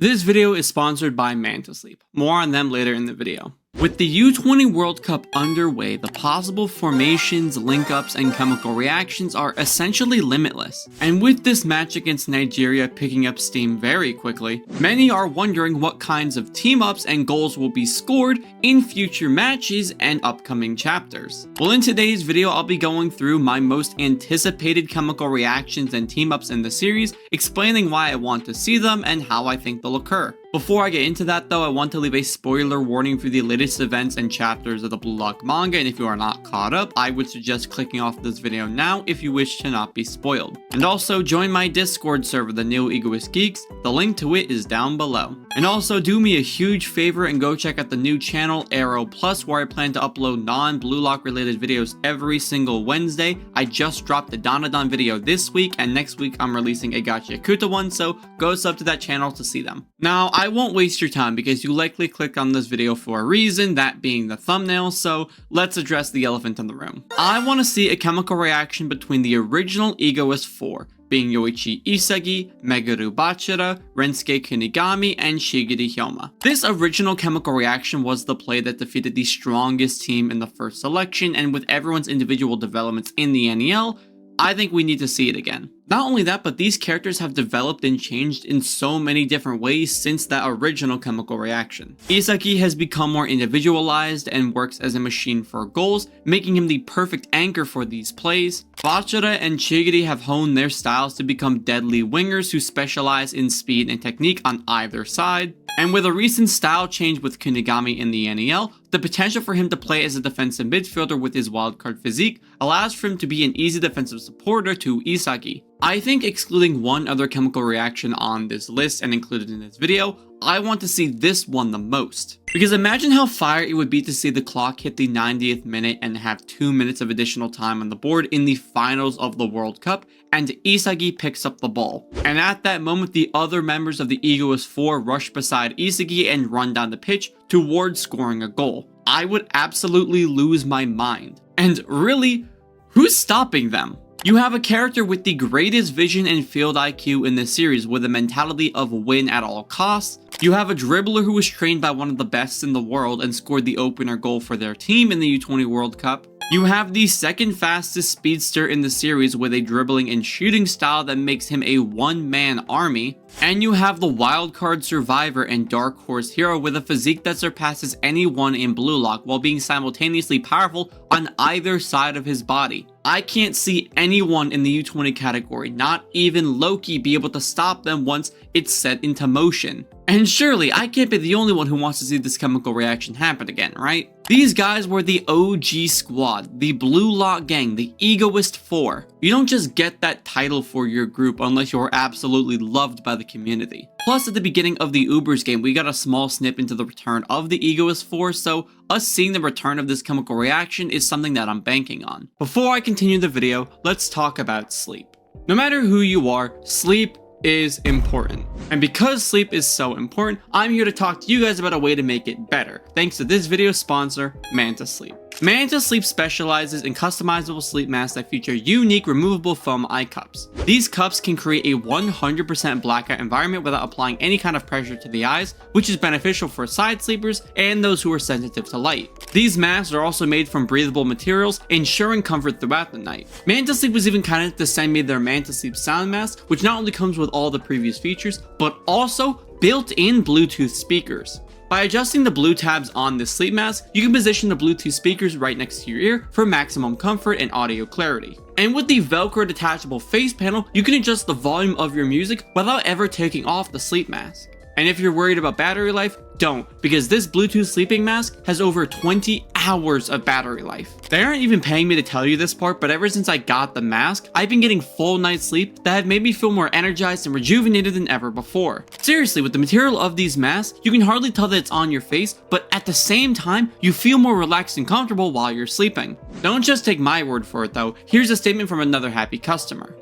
This video is sponsored by Mantisleep. More on them later in the video. With the U20 World Cup underway, the possible formations, link-ups, and chemical reactions are essentially limitless. And with this match against Nigeria picking up steam very quickly, many are wondering what kinds of team-ups and goals will be scored in future matches and upcoming chapters. Well, in today's video, I'll be going through my most anticipated chemical reactions and team-ups in the series, explaining why I want to see them and how I think they'll occur. Before I get into that though, I want to leave a spoiler warning for the latest events and chapters of the Blue Lock manga, and if you are not caught up, I would suggest clicking off this video now if you wish to not be spoiled. And also join my Discord server, the New Egoist Geeks, the link to it is down below. And also do me a huge favor and go check out the new channel Aero Plus, where I plan to upload non-Blue Lock related videos every single Wednesday. I just dropped the Danadon video this week, and next week I'm releasing a Gacha Yakuta one, so go sub to that channel to see them. Now, I won't waste your time because you likely clicked on this video for a reason, that being the thumbnail, so let's address the elephant in the room. I want to see a chemical reaction between the original Egoist 4, being Yoichi Isagi, Meguru Bachira, Rensuke Kunigami, and Shigiri Hyoma. This original chemical reaction was the play that defeated the strongest team in the first selection, and with everyone's individual developments in the NEL, I think we need to see it again. Not only that, but these characters have developed and changed in so many different ways since that original chemical reaction. Isagi has become more individualized and works as a machine for goals, making him the perfect anchor for these plays. Bachira and Shigiri have honed their styles to become deadly wingers who specialize in speed and technique on either side. And with a recent style change with Kunigami in the NEL, the potential for him to play as a defensive midfielder with his wildcard physique allows for him to be an easy defensive supporter to Isagi. I think excluding one other chemical reaction on this list and included in this video, I want to see this one the most. Because imagine how fire it would be to see the clock hit the 90th minute and have 2 minutes of additional time on the board in the finals of the World Cup, and Isagi picks up the ball. And at that moment, the other members of the Egoist 4 rush beside Isagi and run down the pitch towards scoring a goal. I would absolutely lose my mind. And really, who's stopping them? You have a character with the greatest vision and field IQ in this series with a mentality of win at all costs. You have a dribbler who was trained by one of the best in the world and scored the opener goal for their team in the U20 World Cup. You have the second fastest speedster in the series with a dribbling and shooting style that makes him a one-man army. And you have the wildcard survivor and dark horse hero with a physique that surpasses anyone in Blue Lock while being simultaneously powerful on either side of his body. I can't see anyone in the U20 category, not even Loki, be able to stop them once it's set into motion. And surely, I can't be the only one who wants to see this chemical reaction happen again, right? These guys were the OG squad, the Blue Lock gang, the Egoist 4. You don't just get that title for your group unless you're absolutely loved by the community. Plus, at the beginning of the Ubers game, we got a small snip into the return of the Egoist 4, so us seeing the return of this chemical reaction is something that I'm banking on. Before I continue the video, let's talk about sleep. No matter who you are, sleep is important. And because sleep is so important, I'm here to talk to you guys about a way to make it better, thanks to this video's sponsor, Mantisleep. Mantisleep specializes in customizable sleep masks that feature unique removable foam eye cups. These cups can create a 100% blackout environment without applying any kind of pressure to the eyes, which is beneficial for side sleepers and those who are sensitive to light. These masks are also made from breathable materials, ensuring comfort throughout the night. Mantisleep was even kind enough to send me their Mantisleep sound mask, which not only comes with all the previous features, but also built-in Bluetooth speakers. By adjusting the blue tabs on this sleep mask, you can position the Bluetooth speakers right next to your ear for maximum comfort and audio clarity. And with the Velcro detachable face panel, you can adjust the volume of your music without ever taking off the sleep mask. And if you're worried about battery life, don't, because this Bluetooth sleeping mask has over 20 hours of battery life. They aren't even paying me to tell you this part, but ever since I got the mask, I've been getting full night's sleep that have made me feel more energized and rejuvenated than ever before. Seriously, with the material of these masks, you can hardly tell that it's on your face, but at the same time, you feel more relaxed and comfortable while you're sleeping. Don't just take my word for it though, here's a statement from another happy customer.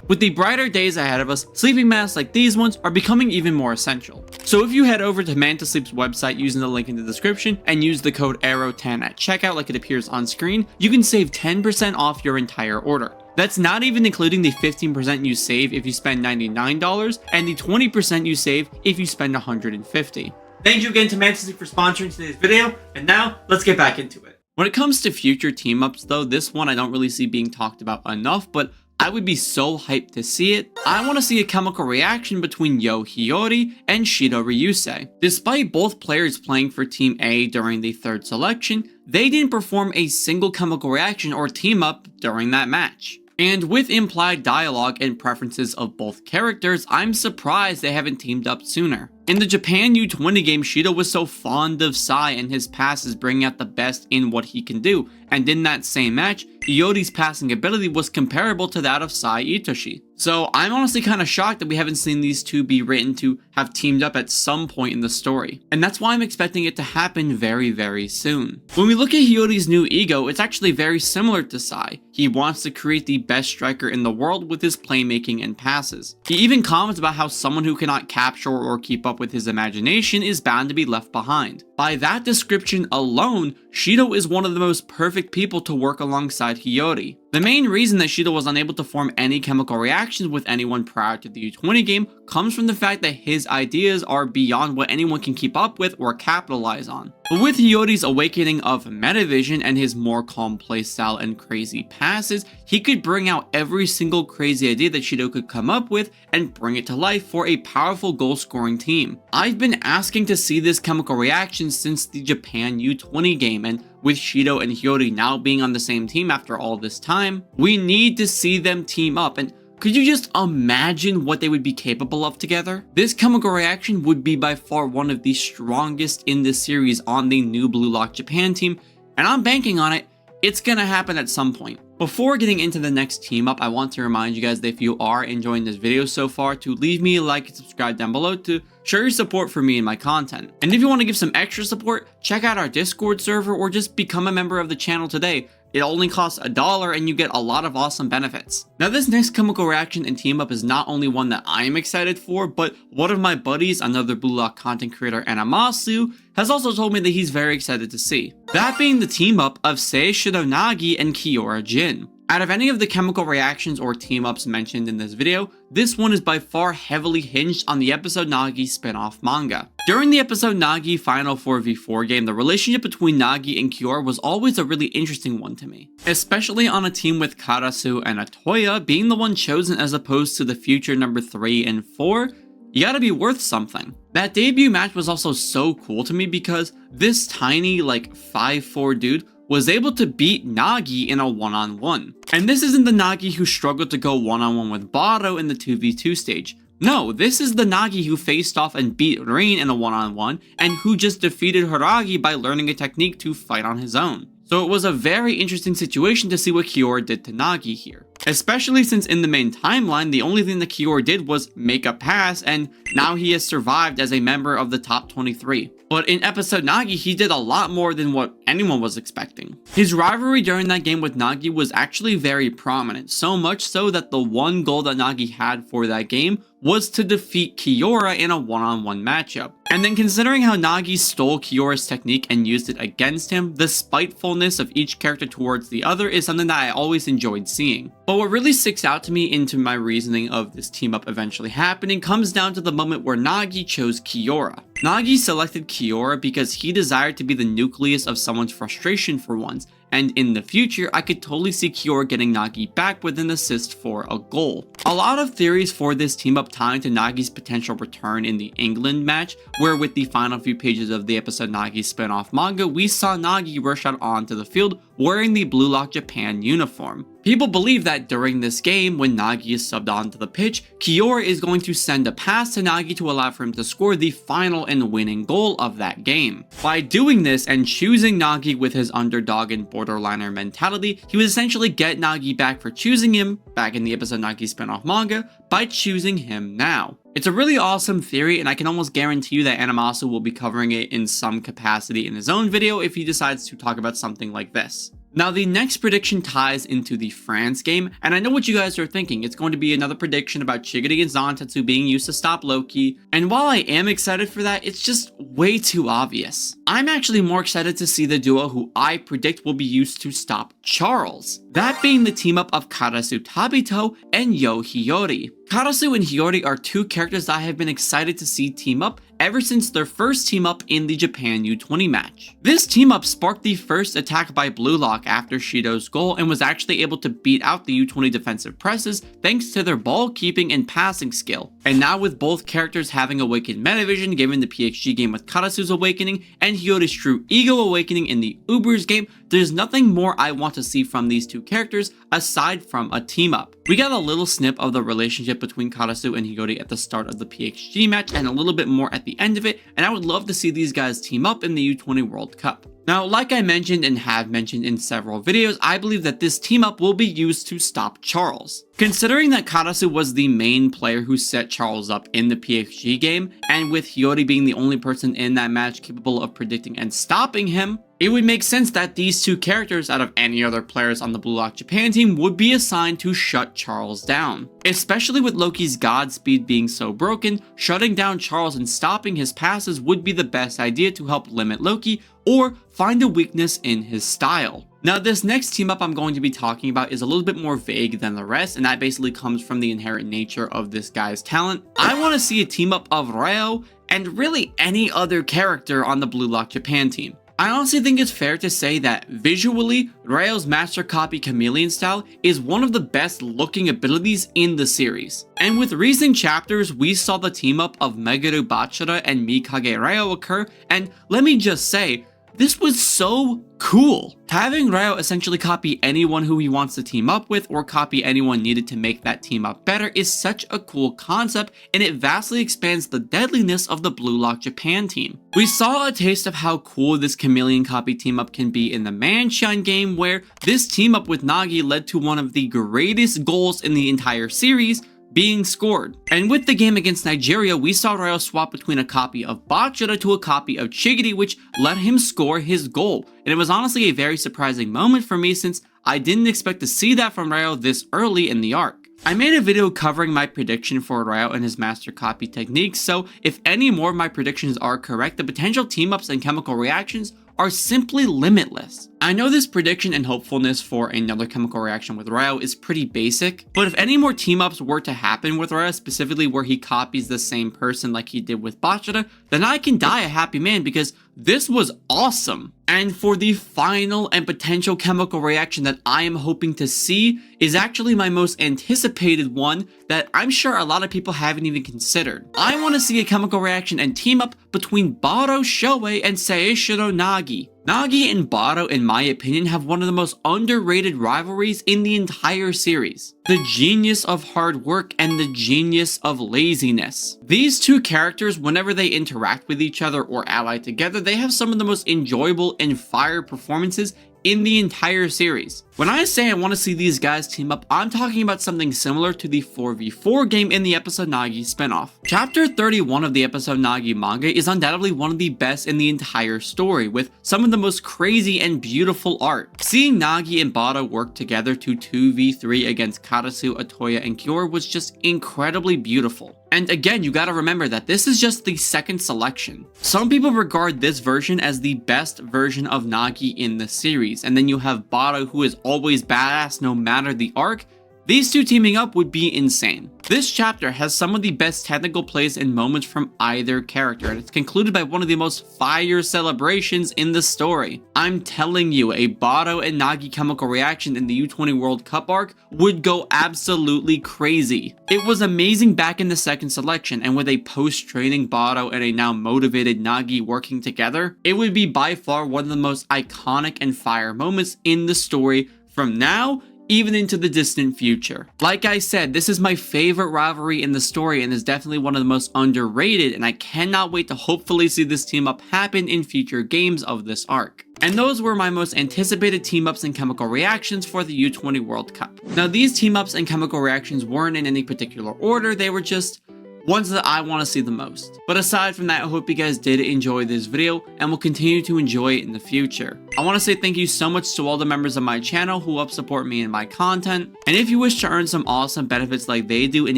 With the brighter days ahead of us, sleeping masks like these ones are becoming even more essential. So if you head over to Mantisleep's website using the link in the description and use the code AERO10 at checkout like it appears on screen, you can save 10% off your entire order. That's not even including the 15% you save if you spend $99 and the 20% you save if you spend $150. Thank you again to Mantisleep for sponsoring today's video, and now let's get back into it. When it comes to future team-ups though, this one I don't really see being talked about enough, but I would be so hyped to see it. I want to see a chemical reaction between Hiori and Shido Ryusei. Despite both players playing for Team A during the third selection, they didn't perform a single chemical reaction or team up during that match. And with implied dialogue and preferences of both characters, I'm surprised they haven't teamed up sooner. In the Japan U20 game, Shido was so fond of Sai and his passes bringing out the best in what he can do, and in that same match, Iori's passing ability was comparable to that of Sai Itoshi. So I'm honestly kind of shocked that we haven't seen these two be written to have teamed up at some point in the story. And that's why I'm expecting it to happen very, very soon. When we look at Hiyori's new ego, it's actually very similar to Sai. He wants to create the best striker in the world with his playmaking and passes. He even comments about how someone who cannot capture or keep up with his imagination is bound to be left behind. By that description alone, Shido is one of the most perfect people to work alongside Hiori. The main reason that Shido was unable to form any chemical reactions with anyone prior to the U20 game comes from the fact that his ideas are beyond what anyone can keep up with or capitalize on. But with Hiyori's awakening of Metavision and his more calm playstyle and crazy passes, he could bring out every single crazy idea that Shido could come up with and bring it to life for a powerful goal-scoring team. I've been asking to see this chemical reaction since the Japan U20 game, and with Shido and Hiori now being on the same team after all this time, we need to see them team up. And could you just imagine what they would be capable of together? This chemical reaction would be by far one of the strongest in this series on the new BLUELOCK Japan team, and I'm banking on it. It's gonna happen at some point. Before getting into the next team up, I want to remind you guys that if you are enjoying this video so far, to leave me a like and subscribe down below to show your support for me and my content. And if you want to give some extra support, check out our Discord server or just become a member of the channel today. It only costs $1 and you get a lot of awesome benefits. Now this next chemical reaction and team up is not only one that I am excited for, but one of my buddies, another BLUELOCK content creator, Anamasu, has also told me that he's very excited to see. That being the team up of Sei Shido Nagi and Kiyora Jin. Out of any of the chemical reactions or team-ups mentioned in this video, this one is by far heavily hinged on the episode Nagi spin-off manga. During the episode Nagi Final 4v4 game, the relationship between Nagi and Kiyora was always a really interesting one to me. Especially on a team with Karasu and Atoya being the one chosen as opposed to the future number 3 and 4, you gotta be worth something. That debut match was also so cool to me because this tiny, like 5'4" dude was able to beat Nagi in a one-on-one. And this isn't the Nagi who struggled to go one-on-one with Burū in the 2v2 stage. No, this is the Nagi who faced off and beat Rin in a one-on-one, and who just defeated Hiragi by learning a technique to fight on his own. So it was a very interesting situation to see what Kiyora did to Nagi here. Especially since in the main timeline, the only thing that Kiyora did was make a pass, and now he has survived as a member of the top 23. But in episode Nagi, he did a lot more than what anyone was expecting. His rivalry during that game with Nagi was actually very prominent, so much so that the one goal that Nagi had for that game was to defeat Kiyora in a one-on-one matchup. And then considering how Nagi stole Kiyora's technique and used it against him, the spitefulness of each character towards the other is something that I always enjoyed seeing. But what really sticks out to me into my reasoning of this team up eventually happening comes down to the moment where Nagi chose Kiyora. Nagi selected Kiyora because he desired to be the nucleus of someone's frustration for once, and in the future, I could totally see Kiyora getting Nagi back with an assist for a goal. A lot of theories for this team up tying to Nagi's potential return in the England match, where with the final few pages of the episode Nagi spin-off manga, we saw Nagi rush out onto the field wearing the BLUELOCK Japan uniform. People believe that during this game, when Nagi is subbed onto the pitch, Kiyora is going to send a pass to Nagi to allow for him to score the final and winning goal of that game. By doing this and choosing Nagi with his underdog and borderliner mentality, he would essentially get Nagi back for choosing him, back in the episode Nagi spin-off manga, by choosing him now. It's a really awesome theory, and I can almost guarantee you that Anamasu will be covering it in some capacity in his own video if he decides to talk about something like this. Now the next prediction ties into the France game, and I know what you guys are thinking. It's going to be another prediction about Chigiri and Zantetsu being used to stop Loki, and while I am excited for that, it's just way too obvious. I'm actually more excited to see the duo who I predict will be used to stop Charles. that being the team up of Karasu Tabito and Yo Hiori. Karasu and Hiori are two characters that I have been excited to see team up ever since their first team up in the Japan U20 match. This team up sparked the first attack by BLUELOCK after Shido's goal and was actually able to beat out the U20 defensive presses thanks to their ball keeping and passing skill. And now with both characters having awakened metavision given the PXG game with Karasu's awakening and Hiori's true ego awakening in the Ubers game, there's nothing more I want to see from these two characters aside from a team up. We got a little snip of the relationship between Karasu and Hiori at the start of the PXG match and a little bit more at the end of it, and I would love to see these guys team up in the U20 World Cup. Now, like I mentioned and have mentioned in several videos, I believe that this team up will be used to stop Charles. Considering that Karasu was the main player who set Charles up in the PXG game, and with Hiori being the only person in that match capable of predicting and stopping him, it would make sense that these two characters out of any other players on the BLUELOCK Japan team would be assigned to shut Charles down. Especially with Loki's Godspeed being so broken, shutting down Charles and stopping his passes would be the best idea to help limit Loki or find a weakness in his style. Now, this next team up I'm going to be talking about is a little bit more vague than the rest, and that basically comes from the inherent nature of this guy's talent. I want to see a team up of Reo and really any other character on the BLUELOCK Japan team. I honestly think it's fair to say that visually, Reo's Master Copy Chameleon style is one of the best looking abilities in the series. And with recent chapters, we saw the team up of Burū Bachira and Mikage Reo occur, and let me just say, this was so cool. Having Reo essentially copy anyone who he wants to team up with or copy anyone needed to make that team up better is such a cool concept, and it vastly expands the deadliness of the BLUELOCK Japan team. We saw a taste of how cool this chameleon copy team up can be in the Manshine game, where this team up with Nagi led to one of the greatest goals in the entire series being scored. And with the game against Nigeria, we saw Reo swap between a copy of Bachira to a copy of Chigiri, which let him score his goal. And it was honestly a very surprising moment for me since I didn't expect to see that from Reo this early in the arc. I made a video covering my prediction for Reo and his master copy techniques, so if any more of my predictions are correct, the potential team-ups and chemical reactions are simply limitless. I know this prediction and hopefulness for another chemical reaction with Reo is pretty basic, but if any more team-ups were to happen with Reo, specifically where he copies the same person like he did with Bachira, then I can die a happy man because this was awesome. And for the final and potential chemical reaction that I am hoping to see is actually my most anticipated one that I'm sure a lot of people haven't even considered. I want to see a chemical reaction and team up between Burū Shoei and Seishiro Nagi. Nagi and Burū, in my opinion, have one of the most underrated rivalries in the entire series. The genius of hard work and the genius of laziness. These two characters, whenever they interact with each other or ally together, they have some of the most enjoyable and fire performances in the entire series. When I say I want to see these guys team up, I'm talking about something similar to the 4v4 game in the episode Nagi spinoff. Chapter 31 of the episode Nagi manga is undoubtedly one of the best in the entire story, with some of the most crazy and beautiful art. Seeing Nagi and Burū work together to 2v3 against Karasu, Atoya, and Kiyora was just incredibly beautiful. And again, you gotta remember that this is just the second selection. Some people regard this version as the best version of Nagi in the series, and then you have Burū, who is always badass no matter the arc. These two teaming up would be insane. This chapter has some of the best technical plays and moments from either character, and it's concluded by one of the most fire celebrations in the story. I'm telling you, a Burū and Nagi chemical reaction in the U20 World Cup arc would go absolutely crazy. It was amazing back in the second selection, and with a post-training Burū and a now motivated Nagi working together, it would be by far one of the most iconic and fire moments in the story from now even into the distant future. Like I said, this is my favorite rivalry in the story and is definitely one of the most underrated, and I cannot wait to hopefully see this team up happen in future games of this arc. And those were my most anticipated team-ups and chemical reactions for the U20 World Cup. Now, these team-ups and chemical reactions weren't in any particular order, they were just ones that I want to see the most. But aside from that, I hope you guys did enjoy this video and will continue to enjoy it in the future. I want to say thank you so much to all the members of my channel who help support me and my content. And if you wish to earn some awesome benefits like they do and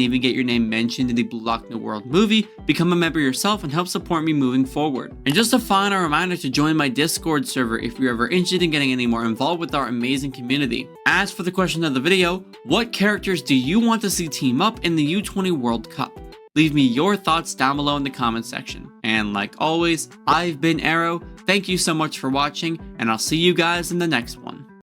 even get your name mentioned in the Blue Lock New World movie, become a member yourself and help support me moving forward. And just a final reminder to join my Discord server if you're ever interested in getting any more involved with our amazing community. As for the question of the video, what characters do you want to see team up in the U20 World Cup? Leave me your thoughts down below in the comment section. And like always, I've been Aero, thank you so much for watching, and I'll see you guys in the next one.